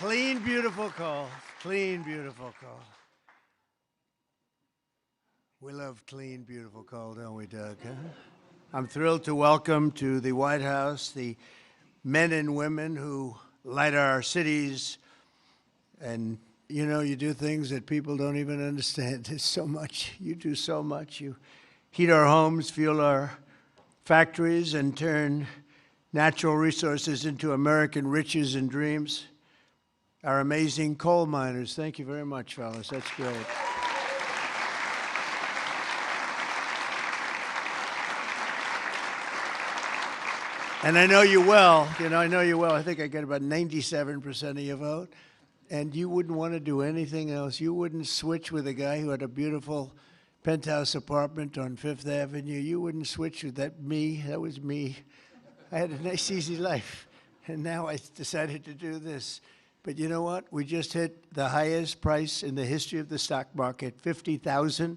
Clean, beautiful coal. Clean, beautiful coal. We love clean, beautiful coal, don't we, Doug? Huh? I'm thrilled to welcome to the White House the men and women who light our cities. And, you know, you do things that people don't even understand. There's so much. You do so much. You heat our homes, fuel our factories, and turn natural resources into American riches and dreams. Our amazing coal miners. Thank you very much, fellas. That's great. And I know you well. I know you well. I think I get about 97% of your vote. And you wouldn't want to do anything else. You wouldn't switch with a guy who had a beautiful penthouse apartment on Fifth Avenue. You wouldn't switch with that me. That was me. I had a nice, easy life. And now I decided to do this. But you know what? We just hit the highest price in the history of the stock market, $50,000.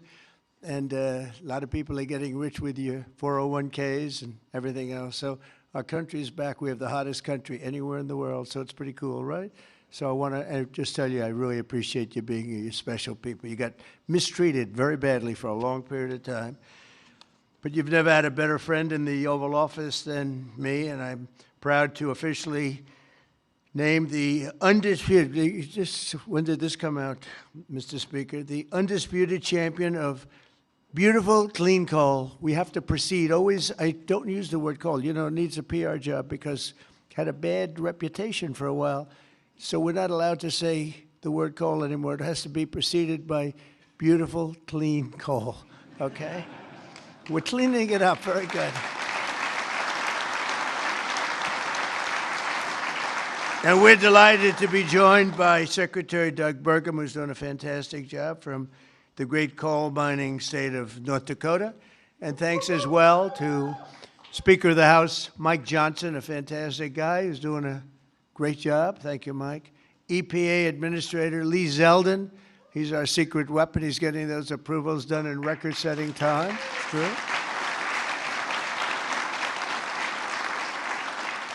And a lot of people are getting rich with your 401ks and everything else. So our country is back. We have the hottest country anywhere in the world. So it's pretty cool, right? So I want to just tell you, I really appreciate you being here. You're special people. You got mistreated very badly for a long period of time. But you've never had a better friend in the Oval Office than me, and I'm proud to officially name the undisputed, when did this come out, Mr. Speaker? The undisputed champion of beautiful, clean coal. We have to proceed. Always, I don't use the word coal. You know, it needs a PR job because it had a bad reputation for a while. So we're not allowed to say the word coal anymore. It has to be preceded by beautiful, clean coal, okay? We're cleaning it up. Very good. And we're delighted to be joined by Secretary Doug Burgum, who's done a fantastic job from the great coal mining state of North Dakota. And thanks as well to Speaker of the House, Mike Johnson, a fantastic guy who's doing a great job. Thank you, Mike. EPA Administrator Lee Zeldin. He's our secret weapon. He's getting those approvals done in record-setting time. True.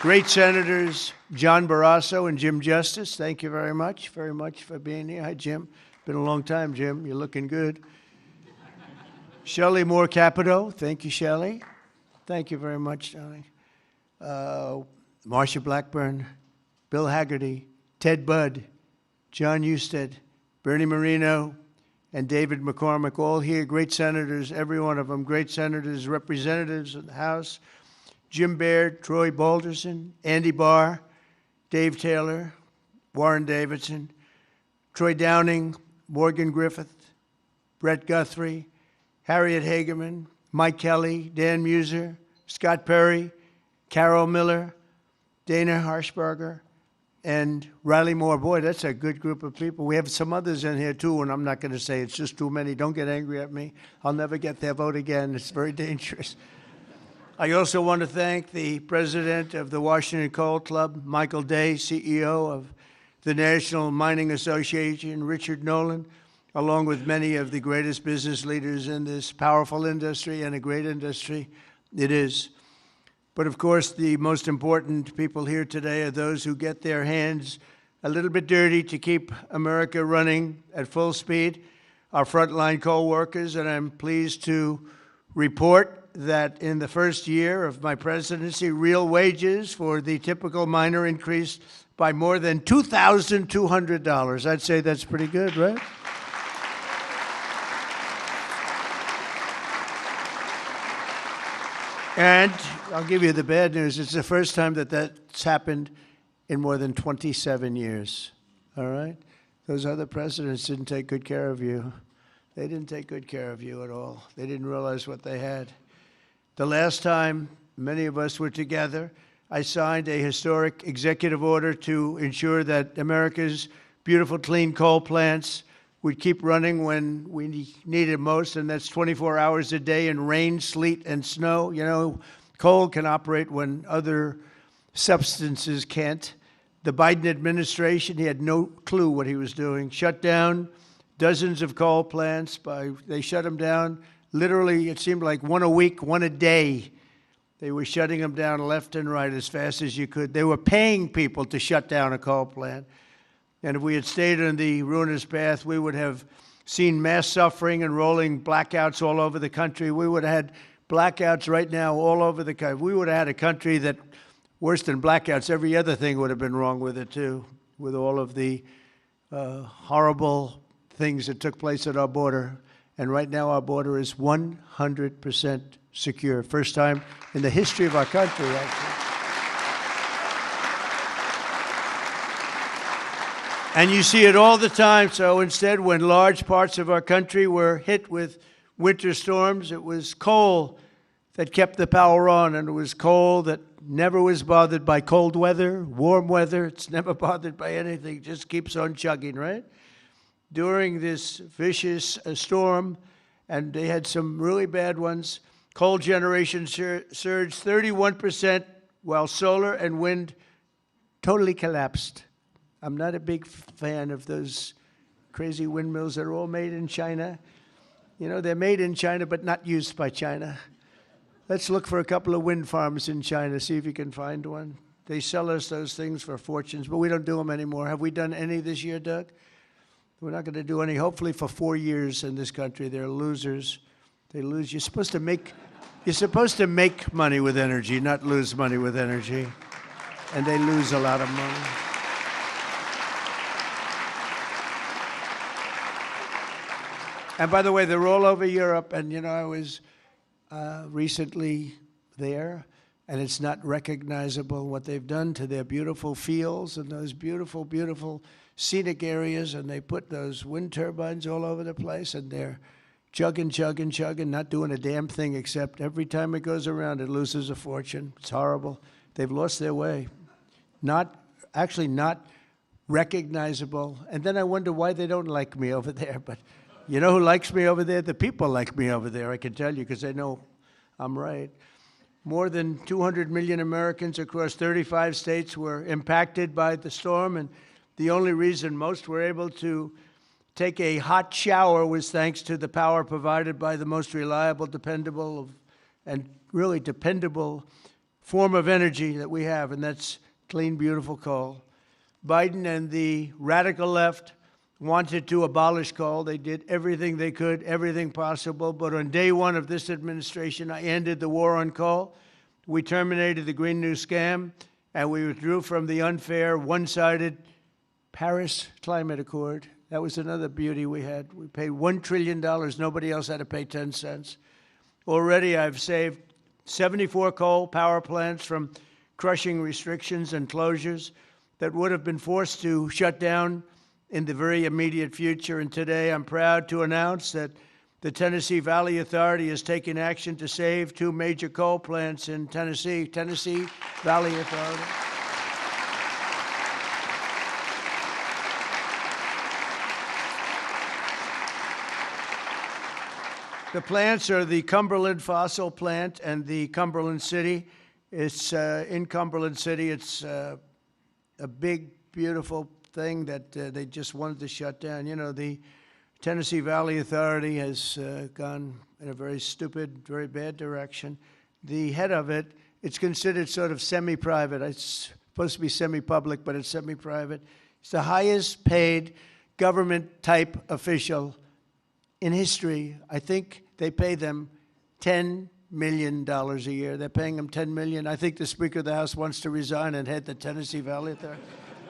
Great Senators John Barrasso and Jim Justice. Thank you very much for being here. Hi, Jim. Been a long time, Jim. You're looking good. Shelley Moore Capito. Thank you, Shelley. Thank you very much, darling. Marsha Blackburn, Bill Hagerty, Ted Budd, John Husted, Bernie Moreno, and David McCormick, all here, great senators, every one of them, great senators, representatives in the House, Jim Baird, Troy Balderson, Andy Barr, Dave Taylor, Warren Davidson, Troy Downing, Morgan Griffith, Brett Guthrie, Harriet Hageman, Mike Kelly, Dan Muser, Scott Perry, Carol Miller, Dana Harshbarger, and Riley Moore. Boy, that's a good group of people. We have some others in here, too, and I'm not going to say it's just too many. Don't get angry at me. I'll never get their vote again. It's very dangerous. I also want to thank the president of the Washington Coal Club, Michael Day, CEO of the National Mining Association, Richard Nolan, along with many of the greatest business leaders in this powerful industry and a great industry it is. But of course, the most important people here today are those who get their hands a little bit dirty to keep America running at full speed, our frontline coal workers. And I'm pleased to report that in the first year of my presidency, real wages for the typical miner increased by more than $2,200. I'd say that's pretty good, right? And I'll give you the bad news. It's the first time that that's happened in more than 27 years, all right? Those other presidents didn't take good care of you. They didn't take good care of you at all. They didn't realize what they had. The last time many of us were together, I signed a historic executive order to ensure that America's beautiful, clean coal plants would keep running when we need it most, and that's 24 hours a day in rain, sleet, and snow. You know, coal can operate when other substances can't. The Biden administration, he had no clue what he was doing. Shut down dozens of coal plants. They shut them down. Literally, it seemed like one a week, one a day. They were shutting them down left and right as fast as you could. They were paying people to shut down a coal plant. And if we had stayed on the ruinous path, we would have seen mass suffering and rolling blackouts all over the country. We would have had blackouts right now all over the country. We would have had a country that, worse than blackouts, every other thing would have been wrong with it too, with all of the horrible things that took place at our border. And right now our border is 100% secure. First time in the history of our country, actually. And you see it all the time. So instead, when large parts of our country were hit with winter storms, it was coal that kept the power on, and it was coal that never was bothered by cold weather, warm weather. It's never bothered by anything. It just keeps on chugging, right? During this vicious storm, and they had some really bad ones, coal generation surged 31%, while solar and wind totally collapsed. I'm not a big fan of those crazy windmills that are all made in China. You know, they're made in China, but not used by China. Let's look for a couple of wind farms in China, see if you can find one. They sell us those things for fortunes, but we don't do them anymore. Have we done any this year, Doug? We're not going to do any, hopefully for 4 years in this country. They're losers. They lose. You're supposed to make money with energy, not lose money with energy. And they lose a lot of money. And by the way, they're all over Europe. And, you know, I was recently there, and it's not recognizable what they've done to their beautiful fields and those beautiful, beautiful scenic areas. And they put those wind turbines all over the place, and they're chugging, not doing a damn thing except every time it goes around, it loses a fortune. It's horrible. They've lost their way. Not recognizable. And then I wonder why they don't like me over there. But you know who likes me over there? The people like me over there, I can tell you, because they know I'm right. More than 200 million Americans across 35 states were impacted by the storm, and the only reason most were able to take a hot shower was thanks to the power provided by the most reliable, dependable, and really dependable form of energy that we have, and that's clean, beautiful coal. Biden and the radical left wanted to abolish coal. They did everything they could, everything possible. But on day one of this administration, I ended the war on coal. We terminated the Green New Scam, and we withdrew from the unfair, one-sided Paris Climate Accord. That was another beauty we had. We paid $1 trillion. Nobody else had to pay 10 cents. Already I've saved 74 coal power plants from crushing restrictions and closures that would have been forced to shut down in the very immediate future. And today I'm proud to announce that the Tennessee Valley Authority is taking action to save 2 major coal plants in Tennessee. Tennessee Valley Authority. The plants are the Cumberland Fossil Plant and the Cumberland City. It's in Cumberland City. It's a big, beautiful thing that they just wanted to shut down. You know, the Tennessee Valley Authority has gone in a very stupid, very bad direction. The head of it, it's considered sort of semi-private. It's supposed to be semi-public, but it's semi-private. It's the highest paid government-type official in history. I think they pay them $10 million a year. They're paying them $10 million. I think the Speaker of the House wants to resign and head the Tennessee Valley Authority.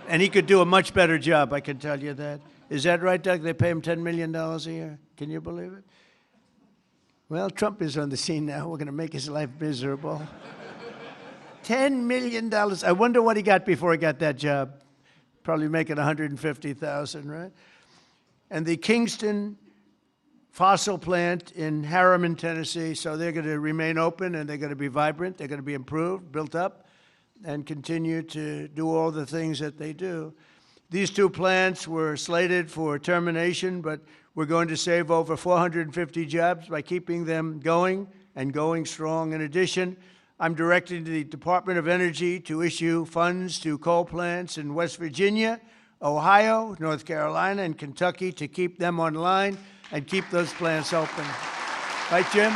And he could do a much better job, I can tell you that. Is that right, Doug? They pay him $10 million a year. Can you believe it? Well, Trump is on the scene now. We're going to make his life miserable. $10 million. I wonder what he got before he got that job. Probably making $150,000, right? And the Kingston Fossil Plant in Harriman, Tennessee. So they're going to remain open, and they're going to be vibrant. They're going to be improved, built up, and continue to do all the things that they do. These 2 plants were slated for termination, but we're going to save over 450 jobs by keeping them going and going strong. In addition, I'm directing the Department of Energy to issue funds to coal plants in West Virginia, Ohio, North Carolina, and Kentucky to keep them online and keep those plants open. Right, Jim?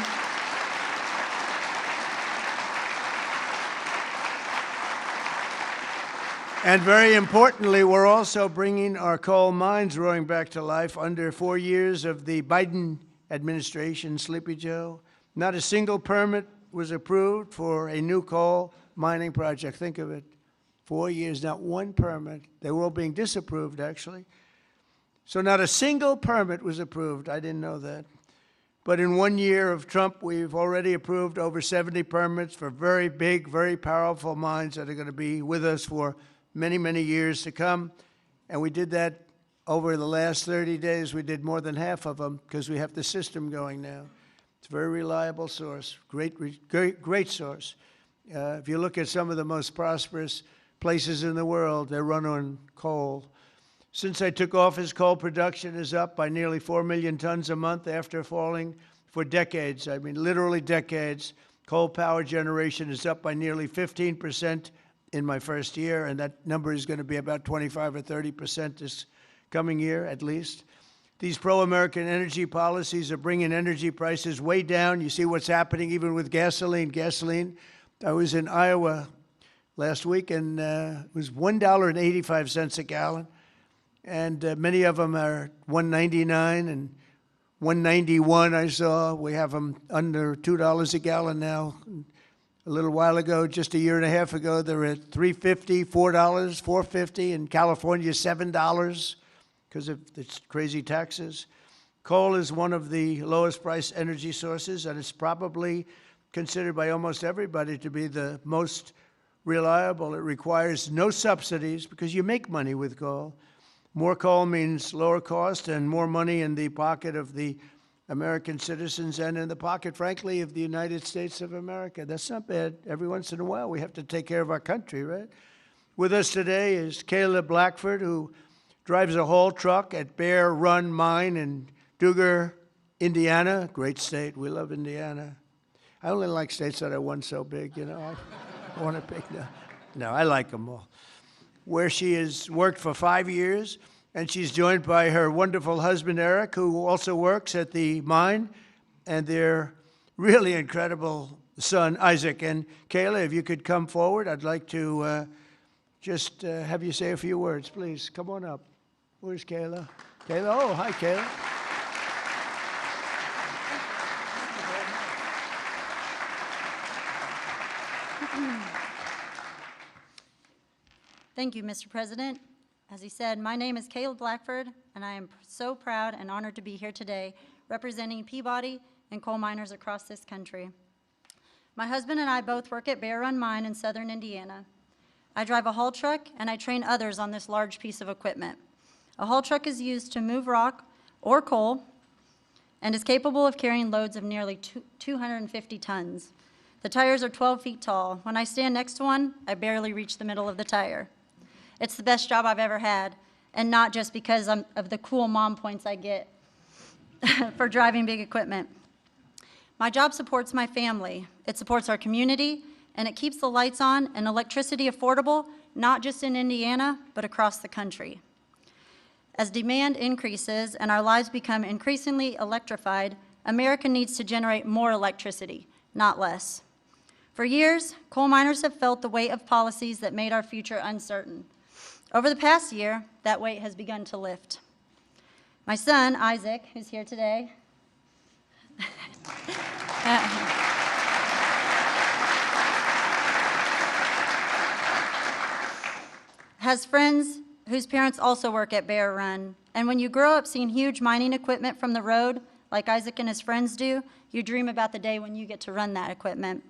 And very importantly, we're also bringing our coal mines roaring back to life. Under 4 years of the Biden administration, Sleepy Joe, not a single permit was approved for a new coal mining project. Think of it. 4 years, not one permit. They were all being disapproved, actually. So not a single permit was approved. I didn't know that. But in 1 year of Trump, we've already approved over 70 permits for very big, very powerful mines that are going to be with us for many, many years to come. And we did that over the last 30 days. We did more than half of them because we have the system going now. It's a very reliable source, great source. If you look at some of the most prosperous places in the world, they run on coal. Since I took office, coal production is up by nearly 4 million tons a month after falling for decades. I mean, literally decades. Coal power generation is up by nearly 15% in my first year, and that number is going to be about 25 or 30% this coming year, at least. These pro-American energy policies are bringing energy prices way down. You see what's happening even with gasoline. I was in Iowa last week, and it was $1.85 a gallon. And many of them are $1.99 and $1.91 I saw. We have them under $2 a gallon now. A little while ago, just a year and a half ago, they were at $3.50, $4, $4.50. In California, $7 because of the crazy taxes. Coal is one of the lowest priced energy sources, and it's probably considered by almost everybody to be the most reliable. It requires no subsidies because you make money with coal. More coal means lower cost and more money in the pocket of the American citizens and in the pocket, frankly, of the United States of America. That's not bad. Every once in a while, we have to take care of our country, right? With us today is Kayla Blackford, who drives a haul truck at Bear Run Mine in Dugger, Indiana. Great state. We love Indiana. I only like states that are one so big, you know. I want to pick no, I like them all. Where she has worked for 5 years. And she's joined by her wonderful husband, Eric, who also works at the mine, and their really incredible son, Isaac. And Kayla, if you could come forward, I'd like to just have you say a few words, please. Come on up. Where's Kayla? Kayla, oh, hi, Kayla. Thank you, Mr. President. As he said, my name is Kayla Blackford, and I am so proud and honored to be here today representing Peabody and coal miners across this country. My husband and I both work at Bear Run Mine in southern Indiana. I drive a haul truck, and I train others on this large piece of equipment. A haul truck is used to move rock or coal and is capable of carrying loads of nearly 250 tons. The tires are 12 feet tall. When I stand next to one, I barely reach the middle of the tire. It's the best job I've ever had, and not just because of the cool mom points I get for driving big equipment. My job supports my family. It supports our community, and it keeps the lights on and electricity affordable, not just in Indiana, but across the country. As demand increases and our lives become increasingly electrified, America needs to generate more electricity, not less. For years, coal miners have felt the weight of policies that made our future uncertain. Over the past year, that weight has begun to lift. My son, Isaac, who's here today, has friends whose parents also work at Bear Run. And when you grow up seeing huge mining equipment from the road, like Isaac and his friends do, you dream about the day when you get to run that equipment.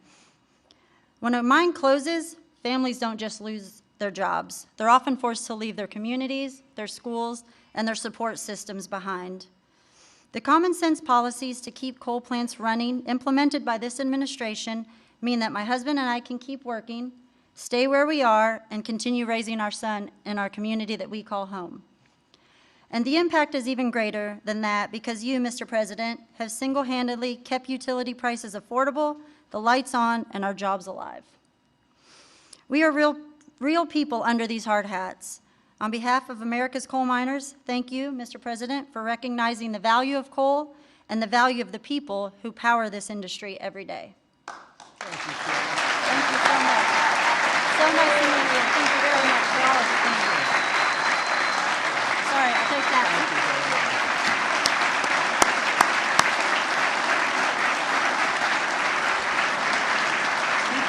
When a mine closes, families don't just lose their jobs. They're often forced to leave their communities, their schools, and their support systems behind. The common sense policies to keep coal plants running implemented by this administration mean that my husband and I can keep working, stay where we are, and continue raising our son in our community that we call home. And the impact is even greater than that because you, Mr. President, have single-handedly kept utility prices affordable, the lights on, and our jobs alive. We are real people under these hard hats. On behalf of America's coal miners, thank you, Mr. President, for recognizing the value of coal and the value of the people who power this industry every day. Thank you, Thank you so much. So nice to meet you. Thank you very much for all of you.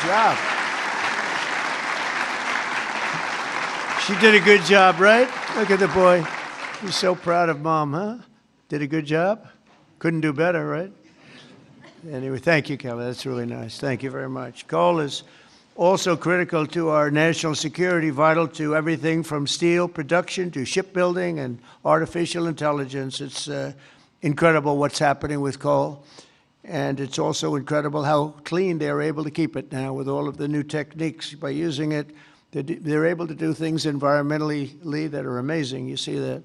job. She did a good job, right? Look at the boy. He's so proud of Mom, huh? Did a good job? Couldn't do better, right? Anyway, thank you, Kelly. That's really nice. Thank you very much. Coal is also critical to our national security, vital to everything from steel production to shipbuilding and artificial intelligence. It's incredible what's happening with coal. And it's also incredible how clean they're able to keep it now with all of the new techniques. By using it, they're able to do things environmentally that are amazing. You see that.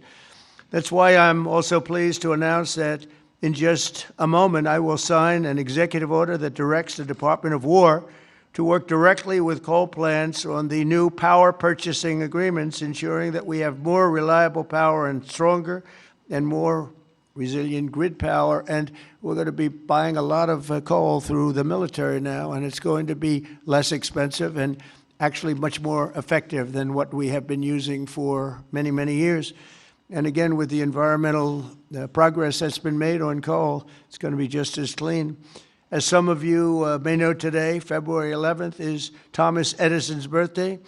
That's why I'm also pleased to announce that in just a moment, I will sign an executive order that directs the Department of War to work directly with coal plants on the new power purchasing agreements, ensuring that we have more reliable power and stronger and more resilient grid power. And we're going to be buying a lot of coal through the military now, and it's going to be less expensive and actually much more effective than what we have been using for many, many years. And again, with the environmental progress that's been made on coal, it's going to be just as clean. As some of you may know today, February 11th is Thomas Edison's birthday.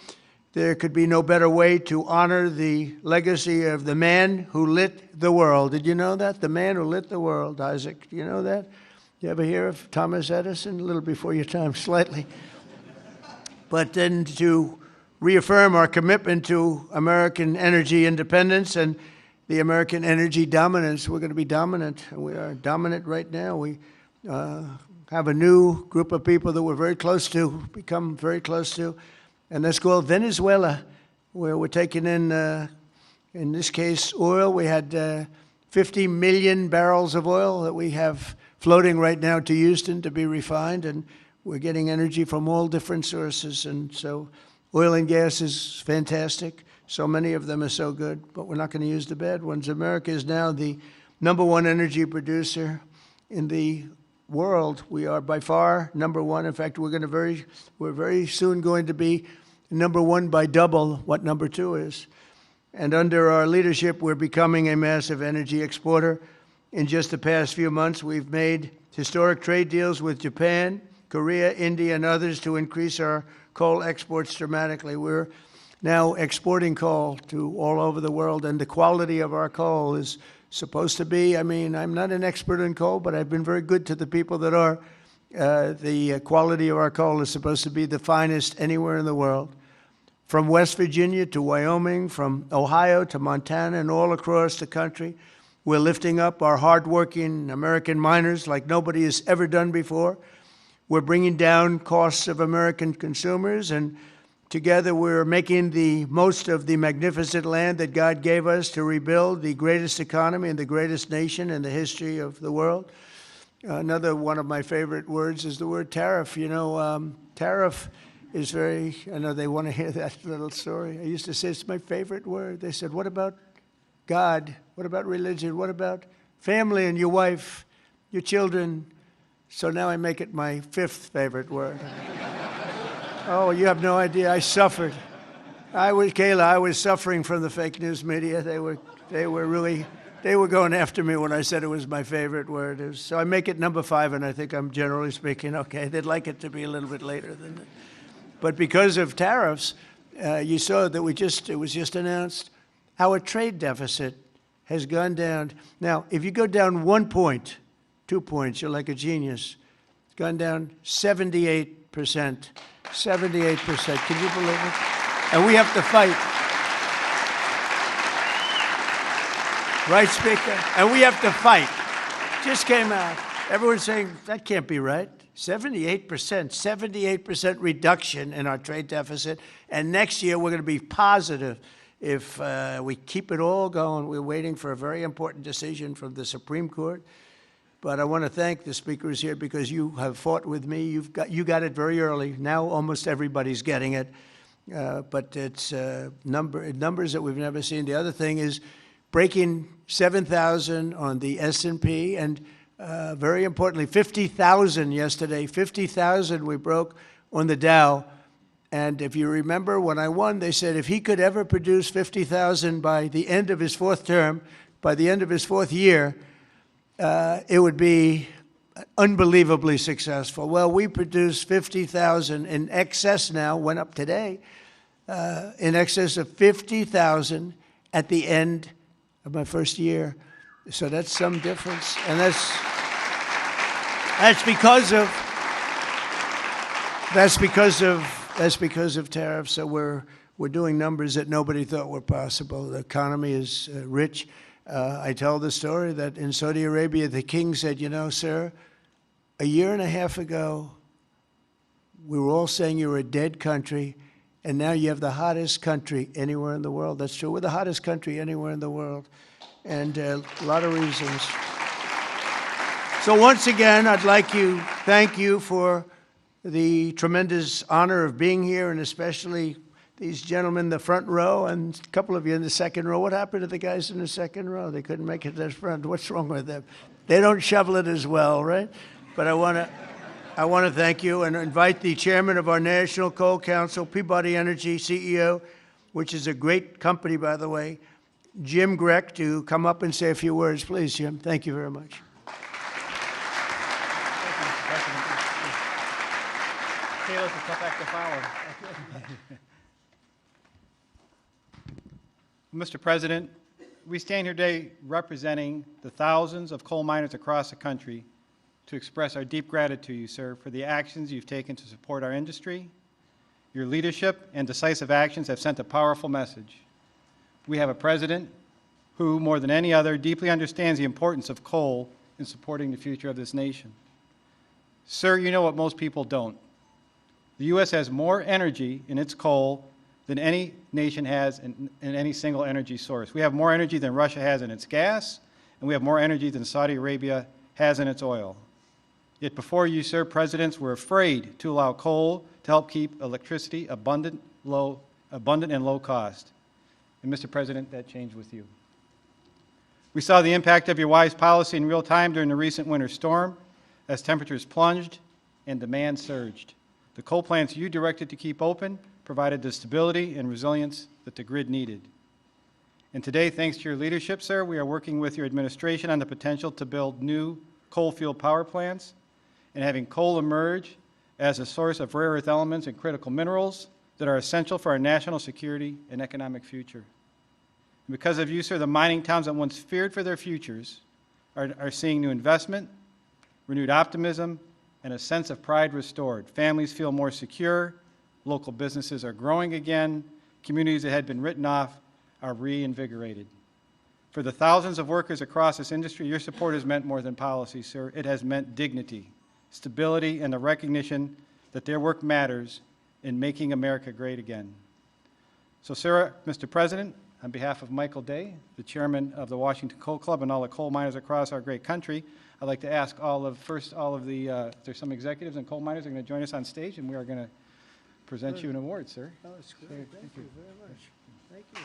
There could be no better way to honor the legacy of the man who lit the world. Did you know that? The man who lit the world, Isaac. Do you know that? You ever hear of Thomas Edison? A little before your time, slightly. But then to reaffirm our commitment to American energy independence and the American energy dominance. We're going to be dominant. We are dominant right now. We have a new group of people that we're very close to, become very close to, and that's called Venezuela, where we're taking in this case, oil. We had 50 million barrels of oil that we have floating right now to Houston to be refined, and we're getting energy from all different sources. And so oil and gas is fantastic. So many of them are so good, but we're not going to use the bad ones. America is now the #1 energy producer in the world. We are by far #1. In fact, we're very soon going to be #1 by double what #2 is. And under our leadership, we're becoming a massive energy exporter. In just the past few months, we've made historic trade deals with Japan, Korea, India, and others to increase our coal exports dramatically. We're now exporting coal to all over the world, and the quality of our coal is supposed to be, I'm not an expert in coal, but I've been very good to the people that are. The quality of our coal is supposed to be the finest anywhere in the world. From West Virginia to Wyoming, from Ohio to Montana, and all across the country, we're lifting up our hardworking American miners like nobody has ever done before. We're bringing down costs of American consumers, and together we're making the most of the magnificent land that God gave us to rebuild the greatest economy and the greatest nation in the history of the world. Another one of my favorite words is the word tariff. You know, tariff is very, I know they want to hear that little story. I used to say it's my favorite word. They said, what about God? What about religion? What about family and your wife, your children? So now I make it my 5th favorite word. Oh, you have no idea. I suffered. I was suffering from the fake news media. They were going after me when I said it was my favorite word. So I make it #5, and I think I'm generally speaking okay. They'd like it to be a little bit later than that. But because of tariffs, you saw that it was just announced, our trade deficit has gone down. Now, if you go down 1 point, 2 points, you're like a genius. It's gone down 78%. 78%. Can you believe it? And we have to fight. Right, Speaker? And we have to fight. Just came out. Everyone's saying, that can't be right. 78% reduction in our trade deficit. And next year, we're going to be positive if we keep it all going. We're waiting for a very important decision from the Supreme Court. But I want to thank the speakers here because you have fought with me. You got it very early. Now almost everybody's getting it. But it's numbers that we've never seen. The other thing is breaking 7,000 on the S&P, and very importantly, 50,000 yesterday. 50,000 we broke on the Dow. And if you remember, when I won, they said if he could ever produce 50,000 by the end of his 4th term, by the end of his 4th year, it would be unbelievably successful. Well, we produce 50,000 in excess now, went up today, in excess of 50,000 at the end of my first year. So that's some difference. And that's because of tariffs. So we're doing numbers that nobody thought were possible. The economy is rich. I tell the story that in Saudi Arabia, the king said, you know, sir, a year and a half ago, we were all saying you were a dead country, and now you have the hottest country anywhere in the world. That's true. We're the hottest country anywhere in the world, and a lot of reasons. So once again, I'd like to thank you for the tremendous honor of being here, and especially these gentlemen in the front row and a couple of you in the second row. What happened to the guys in the second row? They couldn't make it to the front. What's wrong with them? They don't shovel it as well, right? But I want to thank you and invite the chairman of our National Coal Council, Peabody Energy CEO, which is a great company, by the way, Jim Grech, to come up and say a few words. Please, Jim. Thank you very much. Taylor to cut back the flower. Mr. President, we stand here today representing the thousands of coal miners across the country to express our deep gratitude to you, sir, for the actions you've taken to support our industry. Your leadership and decisive actions have sent a powerful message. We have a president who, more than any other, deeply understands the importance of coal in supporting the future of this nation. Sir, you know what most people don't. The U.S. has more energy in its coal than any nation has in any single energy source. We have more energy than Russia has in its gas, and we have more energy than Saudi Arabia has in its oil. Yet before you, sir, presidents were afraid to allow coal to help keep electricity abundant and low cost. And Mr. President, that changed with you. We saw the impact of your wise policy in real time during the recent winter storm as temperatures plunged and demand surged. The coal plants you directed to keep open provided the stability and resilience that the grid needed. And today, thanks to your leadership, sir, we are working with your administration on the potential to build new coal-fueled power plants and having coal emerge as a source of rare earth elements and critical minerals that are essential for our national security and economic future. And because of you, sir, the mining towns that once feared for their futures are seeing new investment, renewed optimism, and a sense of pride restored. Families feel more secure, local businesses are growing again, communities that had been written off are reinvigorated. For the thousands of workers across this industry, your support has meant more than policy, sir. It has meant dignity, stability, and the recognition that their work matters in making America great again. So, sir, Mr. President, on behalf of Michael Day, the chairman of the Washington Coal Club, and all the coal miners across our great country, I'd like to ask there's some executives and coal miners that are going to join us on stage, and we are going to present you an award, sir. Oh, that's great. Thank you very much. Thank you.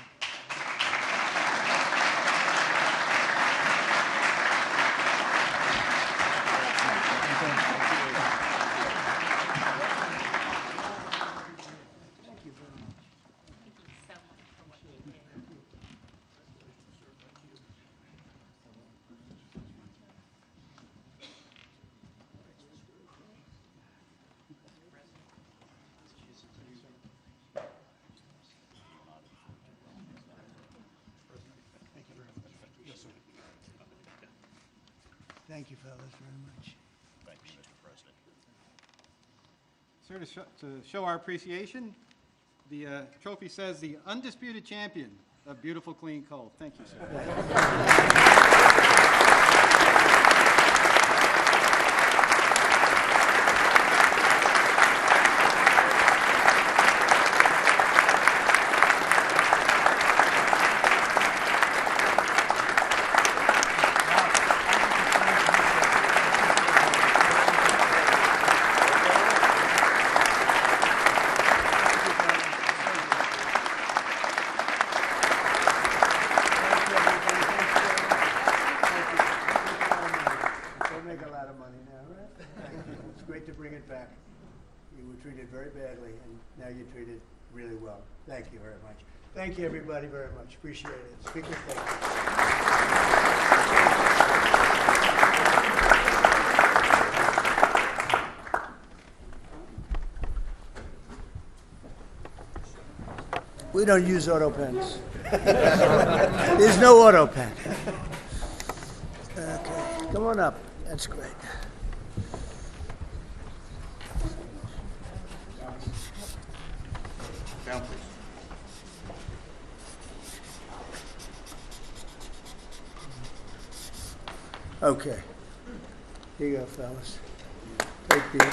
Thank you, fellas, very much. Thank you, Mr. President. Sir, to show our appreciation, the trophy says the undisputed champion of beautiful clean coal. Thank you, sir. Very badly, and now you're treated really well. Thank you very much. Thank you, everybody, very much. Appreciate it. Speaker, thank you. don't use auto pens. There's no auto pen. Okay, come on up. That's great. Okay. Here you go, fellas. Take these. Take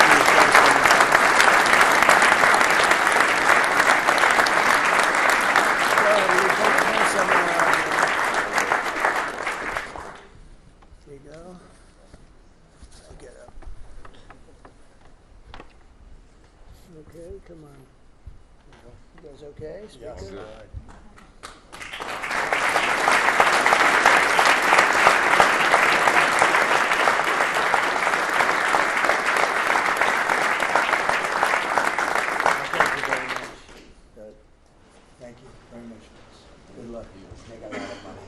these. There you go. Get up. Okay, come on. You guys okay? Yes. Thank you very much. Good luck. Make a lot of money.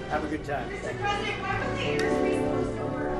Have a good time. Thank you.